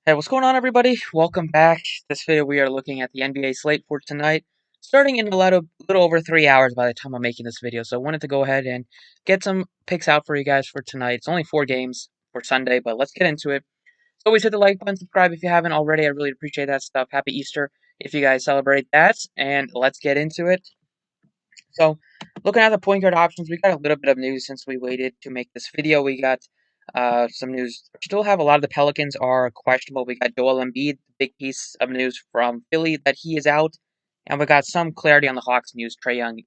Hey, what's going on, everybody? Welcome back. This video, we are looking at the NBA slate for tonight, starting in a little over 3 hours by the time I'm making this video. So I wanted to go ahead and get some picks out for you guys for tonight. It's only 4 games for Sunday, but let's get into it. So always hit the like button, subscribe if you haven't already. I really appreciate that stuff. Happy Easter if you guys celebrate that, and let's get into it. So, looking at the point guard options, we got a little bit of news since we waited to make this video. We got some news. Still have a lot of the Pelicans are questionable. We got Joel Embiid, big piece of news from Philly that he is out, and we got some clarity on the Hawks news. Trae Young,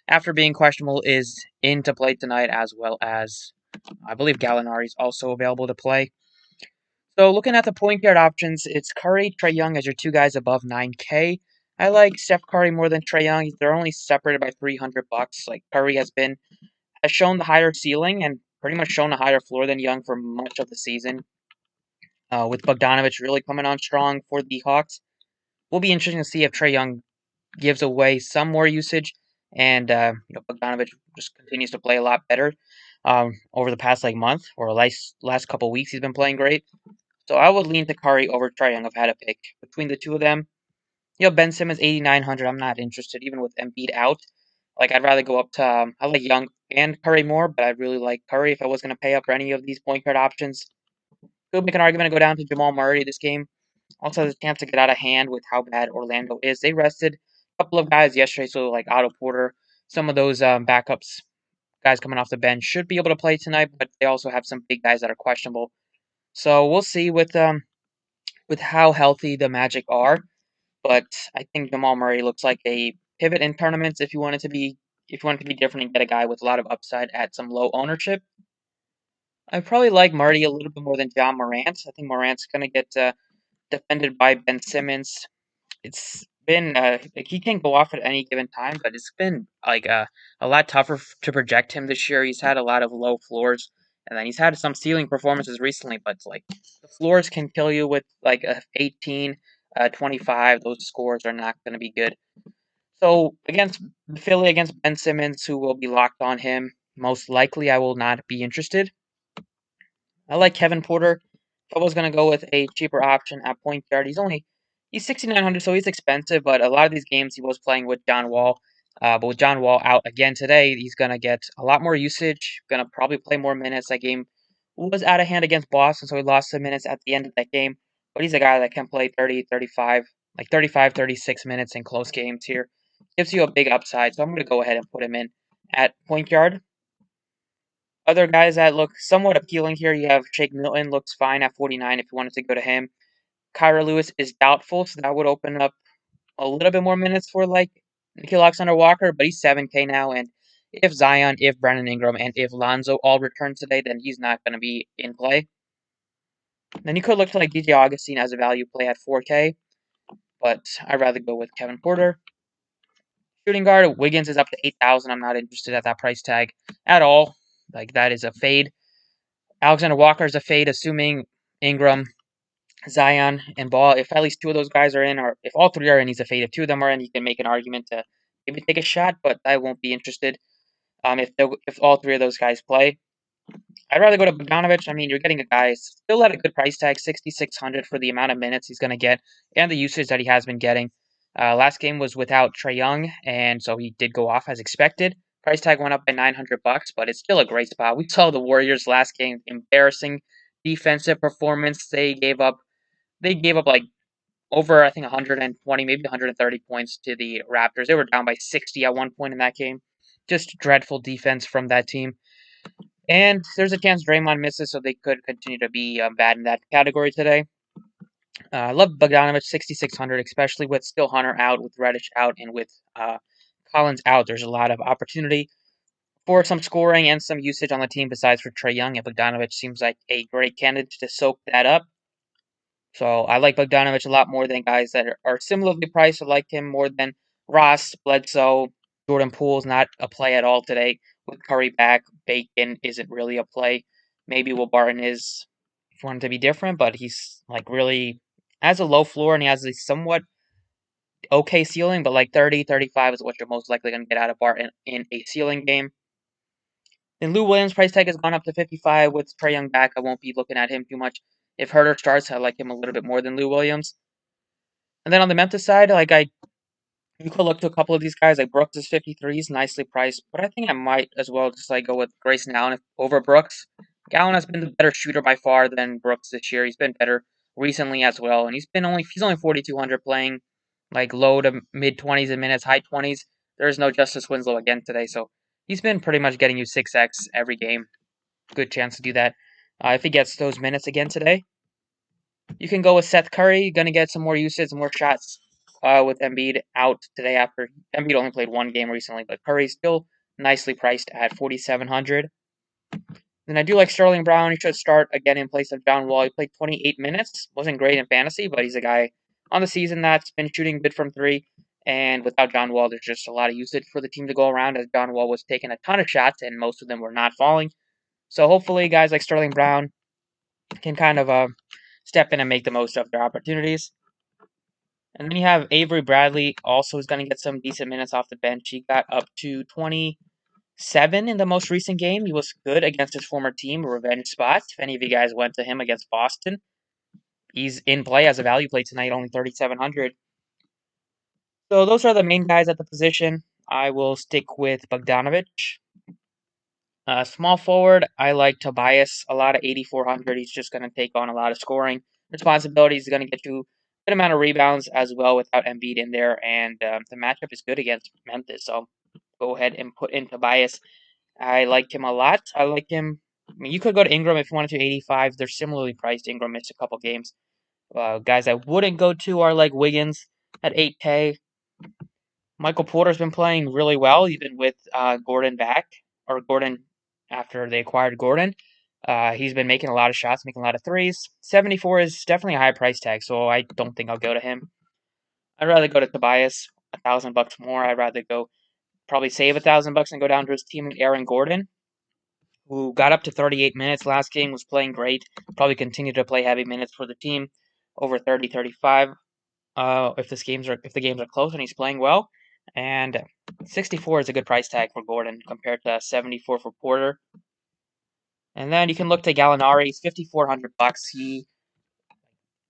after being questionable, is in to play tonight, as well as I believe Gallinari is also available to play. So looking at the point guard options, it's Curry, Trae Young as your two guys above 9K. I like Steph Curry more than Trae Young. They're only separated by $300. Like Curry has shown the higher ceiling and pretty much shown a higher floor than Young for much of the season. With Bogdanovich really coming on strong for the Hawks, will be interesting to see if Trae Young gives away some more usage and Bogdanovich just continues to play a lot better over the past month or last couple weeks. He's been playing great. So I would lean to Curry over Trae Young if I had a pick between the two of them. Ben Simmons 8,900. I'm not interested even with Embiid out. I'd rather go up to I like Young and Curry more, but I really like Curry if I was going to pay up for any of these point guard options. Could make an argument to go down to Jamal Murray this game. Also has a chance to get out of hand with how bad Orlando is. They rested a couple of guys yesterday, so like Otto Porter, some of those backups guys coming off the bench should be able to play tonight, but they also have some big guys that are questionable. So we'll see with how healthy the Magic are. But I think Jamal Murray looks like a pivot in tournaments if you want to be different and get a guy with a lot of upside at some low ownership. I probably like Murray a little bit more than John Morant. I think Morant's going to get defended by Ben Simmons. It's been he can go off at any given time, but it's been a lot tougher to project him this year. He's had a lot of low floors, and then he's had some ceiling performances recently. But the floors can kill you with a 18, 25. Those scores are not going to be good. So against Philly, against Ben Simmons, who will be locked on him, most likely I will not be interested. I like Kevin Porter. If I was going to go with a cheaper option at point guard, he's 6,900, so he's expensive. But a lot of these games he was playing with John Wall. But with John Wall out again today, he's going to get a lot more usage. Going to probably play more minutes. That game was out of hand against Boston, so he lost some minutes at the end of that game. But he's a guy that can play 30, 35, 35, 36 minutes in close games here. Gives you a big upside, so I'm going to go ahead and put him in at point guard. Other guys that look somewhat appealing here, you have Shake Milton, looks fine at 49 if you wanted to go to him. Kyra Lewis is doubtful, so that would open up a little bit more minutes for Nickeil Alexander-Walker, but he's 7K now, and if Zion, if Brandon Ingram, and if Lonzo all return today, then he's not going to be in play. Then you could look to DJ Augustine as a value play at 4K, but I'd rather go with Kevin Porter. Shooting guard, Wiggins is up to 8,000. I'm not interested at that price tag at all. That is a fade. Alexander Walker is a fade, assuming Ingram, Zion, and Ball. If at least two of those guys are in, or if all three are in, he's a fade. If two of them are in, you can make an argument to maybe take a shot, but I won't be interested if all three of those guys play. I'd rather go to Bogdanovich. I mean, you're getting a guy still at a good price tag, 6,600 for the amount of minutes he's going to get and the usage that he has been getting. Last game was without Trae Young, and so he did go off as expected. Price tag went up by $900, but it's still a great spot. We saw the Warriors last game, embarrassing defensive performance. They gave up over I think 120, maybe 130 points to the Raptors. They were down by 60 at one point in that game. Just dreadful defense from that team. And there's a chance Draymond misses, so they could continue to be bad in that category today. I love Bogdanovich 6,600, especially with still Hunter out, with Reddish out, and with Collins out. There's a lot of opportunity for some scoring and some usage on the team besides for Trae Young, and Bogdanovich seems like a great candidate to soak that up. So I like Bogdanovich a lot more than guys that are similarly priced. I like him more than Ross, Bledsoe, Jordan Poole's not a play at all today. With Curry back, Bacon isn't really a play. Maybe Will Barton is if you want him to be different, but he's really has a low floor and he has a somewhat okay ceiling, but 30, 35 is what you're most likely going to get out of Barton in a ceiling game. Then Lou Williams' price tag has gone up to 55 with Trae Young back. I won't be looking at him too much. If Herter starts, I like him a little bit more than Lou Williams. And then on the Memphis side, you could look to a couple of these guys. Like Brooks is 53s, nicely priced, but I think I might as well just like go with Grayson Allen over Brooks. Allen has been the better shooter by far than Brooks this year. He's been better recently as well, and he's only 4,200 playing like low to mid 20s in minutes, high 20s. There's no Justice Winslow again today, so he's been pretty much getting you 6x every game. Good chance to do that if he gets those minutes again today. You can go with Seth Curry. Going to get some more usage, more shots with Embiid out today after Embiid only played one game recently, but Curry's still nicely priced at 4,700. Then I do like Sterling Brown. He should start again in place of John Wall. He played 28 minutes. Wasn't great in fantasy, but he's a guy on the season that's been shooting good from three. And without John Wall, there's just a lot of usage for the team to go around as John Wall was taking a ton of shots and most of them were not falling. So hopefully guys like Sterling Brown can kind of step in and make the most of their opportunities. And then you have Avery Bradley, also is going to get some decent minutes off the bench. He got up to 27 in the most recent game. He was good against his former team, a revenge spot. If any of you guys went to him against Boston, he's in play as a value play tonight, only 3,700. So those are the main guys at the position. I will stick with Bogdanovich. Small forward, I like Tobias a lot at 8,400. He's just going to take on a lot of scoring responsibilities. He's going to get you a good amount of rebounds as well without Embiid in there. And the matchup is good against Memphis. So go ahead and put in Tobias. I like him a lot. I like him. I mean, you could go to Ingram if you wanted to, 85. They're similarly priced. Ingram missed a couple games. Guys I wouldn't go to are like Wiggins at 8K. Michael Porter's been playing really well, even with Gordon back, or Gordon after they acquired Gordon. He's been making a lot of shots, making a lot of threes. 74 is definitely a high price tag, so I don't think I'll go to him. I'd rather go to Tobias, $1,000 more. I'd rather go probably save $1,000 and go down to his teammate Aaron Gordon, who got up to 38 minutes last game, was playing great. Probably continue to play heavy minutes for the team, over 30, 35. If the games are close and he's playing well. And 64 is a good price tag for Gordon compared to 74 for Porter. And then you can look to Gallinari. He's $5,400.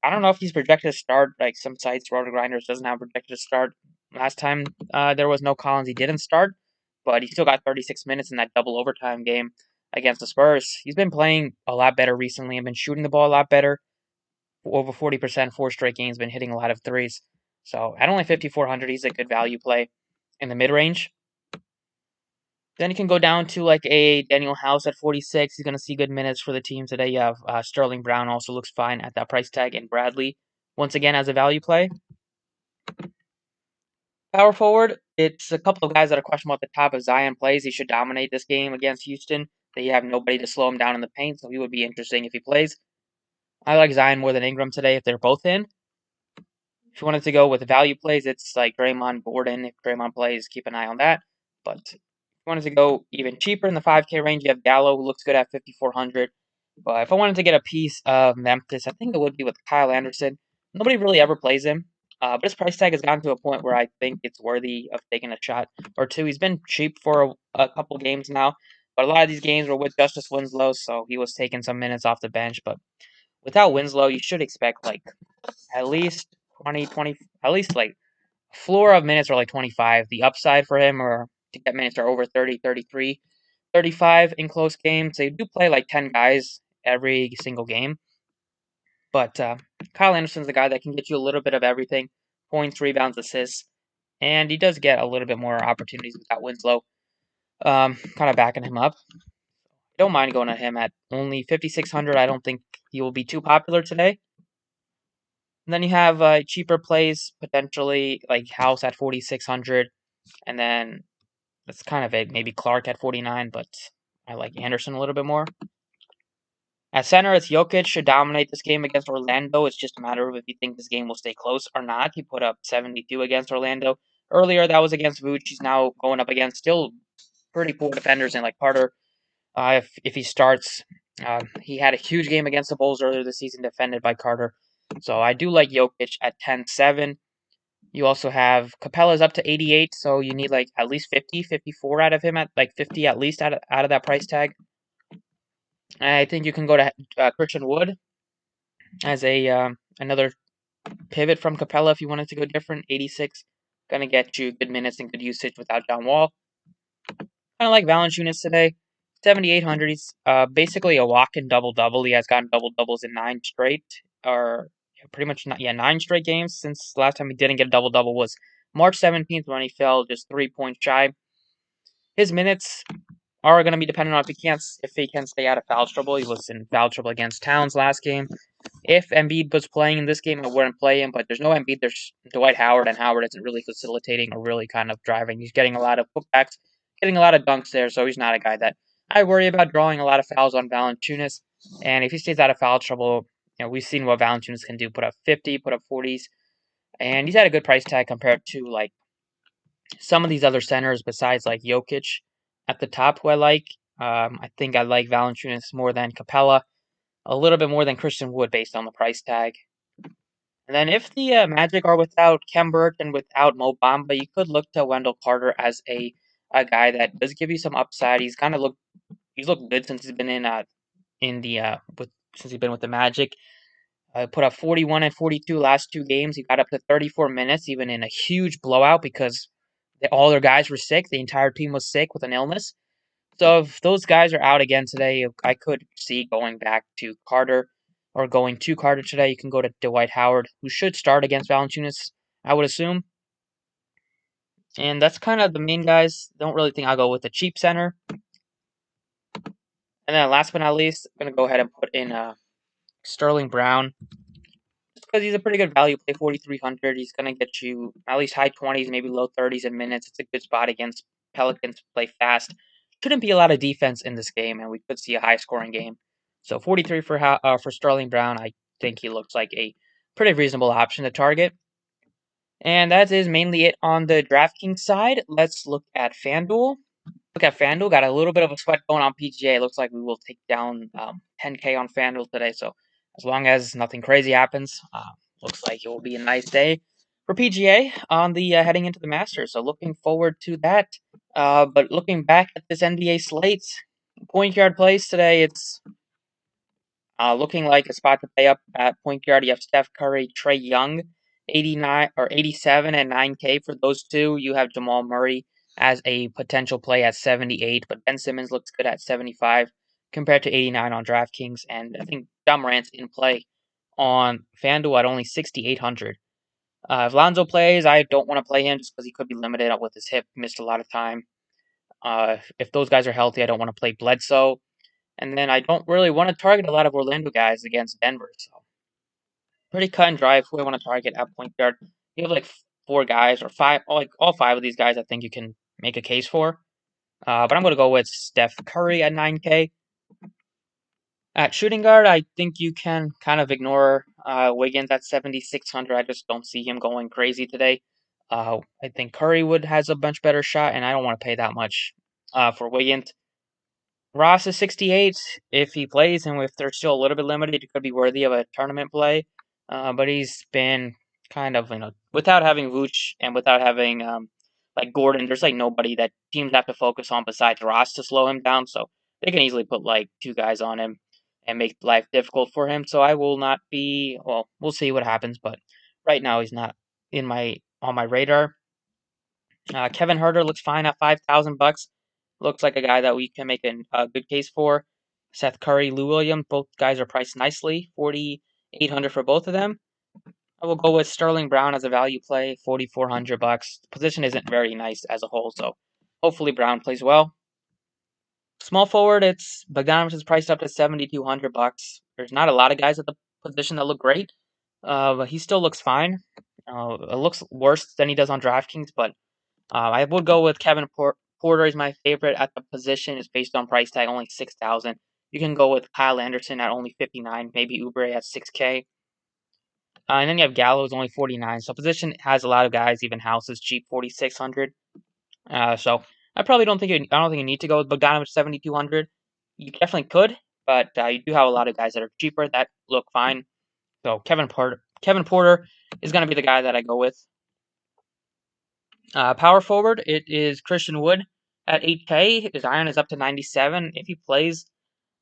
I don't know if he's projected to start. Like some sites, Roto Grinders doesn't have projected to start. Last time there was no Collins, he didn't start, but he still got 36 minutes in that double overtime game against the Spurs. He's been playing a lot better recently and been shooting the ball a lot better. Over 40%, 4 straight games, been hitting a lot of threes. So at only 5,400, he's a good value play in the mid range. Then you can go down to like a Daniel House at 46. He's going to see good minutes for the team today. You have Sterling Brown also looks fine at that price tag, and Bradley once again as a value play. Power forward, it's a couple of guys that are questionable at the top. If Zion plays, he should dominate this game against Houston. They have nobody to slow him down in the paint, so he would be interesting if he plays. I like Zion more than Ingram today if they're both in. If you wanted to go with value plays, it's like Draymond, Gordon. If Draymond plays, keep an eye on that. But if you wanted to go even cheaper in the 5K range, you have Gallo, who looks good at 5,400. But if I wanted to get a piece of Memphis, I think it would be with Kyle Anderson. Nobody really ever plays him. But his price tag has gotten to a point where I think it's worthy of taking a shot or two. He's been cheap for a couple games now. But a lot of these games were with Justice Winslow, so he was taking some minutes off the bench. But without Winslow, you should expect like at least 20, at least like floor of minutes are like 25. The upside for him or to get minutes are over 30, 33, 35 in close games. They do play like 10 guys every single game. But Kyle Anderson's the guy that can get you a little bit of everything, points, rebounds, assists. And he does get a little bit more opportunities without Winslow kind of backing him up. I don't mind going to him at only 5,600. I don't think he will be too popular today. And then you have cheaper plays, potentially like House at 4,600. And then that's kind of it. Maybe Clark at 49, but I like Anderson a little bit more. At center, it's Jokic should dominate this game against Orlando. It's just a matter of if you think this game will stay close or not. He put up 72 against Orlando. Earlier, that was against Vooch. He's now going up against still pretty poor defenders in like Carter. If he starts, he had a huge game against the Bulls earlier this season, defended by Carter. So I do like Jokic at 10-7. You also have Capella's up to 88, so you need like at least 50, 54 out of him at like 50 at least out of that price tag. I think you can go to Christian Wood. as a another pivot from Capella if you wanted to go different. 86, gonna get you good minutes and good usage without John Wall. Kind of like Valanciunas today. 7,800. He's basically a walk-in double-double. He has gotten double-doubles in 9 straight, or pretty much not, 9 straight games since last time he didn't get a double-double was March 17th when he fell just 3 points shy. His minutes are going to be dependent on if he can stay out of foul trouble. He was in foul trouble against Towns last game. If Embiid was playing in this game, I wouldn't play him, but there's no Embiid. There's Dwight Howard, and Howard isn't really facilitating or really kind of driving. He's getting a lot of putbacks, getting a lot of dunks there, so he's not a guy that I worry about drawing a lot of fouls on Valanciunas. And if he stays out of foul trouble, we've seen what Valanciunas can do: put up 50, put up 40s, and he's had a good price tag compared to like some of these other centers besides like Jokic at the top, who I like. I think I like Valanciunas more than Capella, a little bit more than Christian Wood based on the price tag. And then if the Magic are without Kembert and without Mo Bamba, you could look to Wendell Carter as a guy that does give you some upside. He's looked good since he's been in the since he's been with the Magic. Put up 41 and 42 last 2 games. He got up to 34 minutes, even in a huge blowout because all their guys were sick. The entire team was sick with an illness. So if those guys are out again today, I could see going back to Carter or going to Carter today. You can go to Dwight Howard, who should start against Valanciunas, I would assume. And that's kind of the main guys. Don't really think I'll go with the cheap center. And then last but not least, I'm going to go ahead and put in Sterling Brown. Just because he's a pretty good value play, 4,300. He's going to get you at least high 20s, maybe low 30s in minutes. It's a good spot against Pelicans to play fast. Shouldn't be a lot of defense in this game, and we could see a high-scoring game. So 43 for Sterling Brown. I think he looks like a pretty reasonable option to target. And that is mainly it on the DraftKings side. Let's look at FanDuel. Look at FanDuel. Got a little bit of a sweat going on PGA. Looks like we will take down 10K on FanDuel today. So as long as nothing crazy happens, looks like it will be a nice day for PGA on the heading into the Masters. So looking forward to that. But looking back at this NBA slate, point guard plays today, it's looking like a spot to pay up at point guard. You have Steph Curry, Trae Young, 89 or 87 and 9K for those two. You have Jamal Murray as a potential play at 78, but Ben Simmons looks good at 75 compared to 89 on DraftKings, and I think Ja Morant's in play on FanDuel at only 6,800. If Lonzo plays, I don't want to play him just because he could be limited with his hip, missed a lot of time. If those guys are healthy, I don't want to play Bledsoe. And then I don't really want to target a lot of Orlando guys against Denver. So pretty cut and dry who I want to target at point guard. You have like 4 guys or 5, like all 5 of these guys I think you can make a case for. But I'm going to go with Steph Curry at 9K. At shooting guard, I think you can kind of ignore Wiggins at 7,600. I just don't see him going crazy today. I think Curry has a much better shot, and I don't want to pay that much for Wiggins. Ross is 68. If he plays and if they're still a little bit limited, it could be worthy of a tournament play. But he's been kind of, without having Vooch and without having like Gordon, there's like nobody that teams have to focus on besides Ross to slow him down. So they can easily put like 2 guys on him and make life difficult for him. So I will not be, well, we'll see what happens. But right now he's not on my radar. Kevin Huerter looks fine at $5,000. Looks like a guy that we can make a good case for. Seth Curry, Lou Williams, both guys are priced nicely, 4,800 for both of them. I will go with Sterling Brown as a value play, $4,400. The position isn't very nice as a whole, so hopefully Brown plays well. Small forward, it's Bogdanovich is priced up to $7,200. There's not a lot of guys at the position that look great, but he still looks fine. It looks worse than he does on DraftKings, but I would go with Kevin Porter is my favorite at the position. It's based on price tag, only 6,000. You can go with Kyle Anderson at only 59, maybe Oubre at 6K. And then you have Gallows only 49. So position has a lot of guys. Even House is cheap, 4,600. So I probably don't think you need to go with Bogdanovich 7,200. You definitely could, but you do have a lot of guys that are cheaper that look fine. So Kevin Porter is going to be the guy that I go with. Power forward, it is Christian Wood at 8K. His iron is up to 97. If he plays,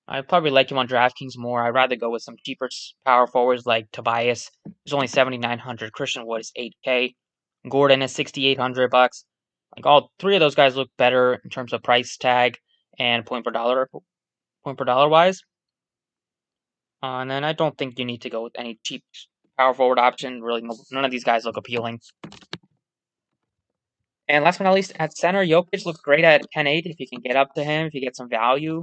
I probably like him on DraftKings more. I'd rather go with some cheaper power forwards like Tobias. He's only 7,900. Christian Wood is 8K. Gordon is 6,800 bucks. Like all three of those guys look better in terms of price tag and point per dollar wise. And then I don't think you need to go with any cheap power forward option. Really, none of these guys look appealing. And last but not least, at center, Jokic looks great at 10.8 if you can get up to him, if you get some value.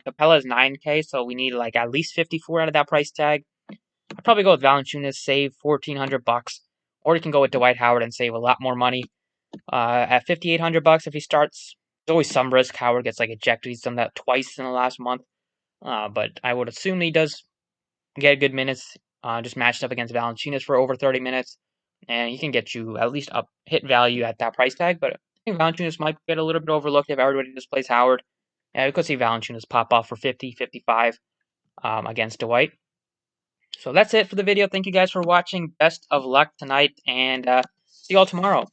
Capella is 9K, so we need like at least 54 out of that price tag. I'd probably go with Valanciunas, save 1,400 bucks, or you can go with Dwight Howard and save a lot more money. At 5,800 bucks, if he starts, there's always some risk Howard gets like ejected. He's done that twice in the last month, but I would assume he does get good minutes. Just matched up against Valanciunas for over 30 minutes, and he can get you at least up hit value at that price tag. But I think Valanciunas might get a little bit overlooked if everybody just plays Howard. Yeah, we could see Valanciunas pop off for 50, 55 against Dwight. So that's it for the video. Thank you guys for watching. Best of luck tonight, and see you all tomorrow.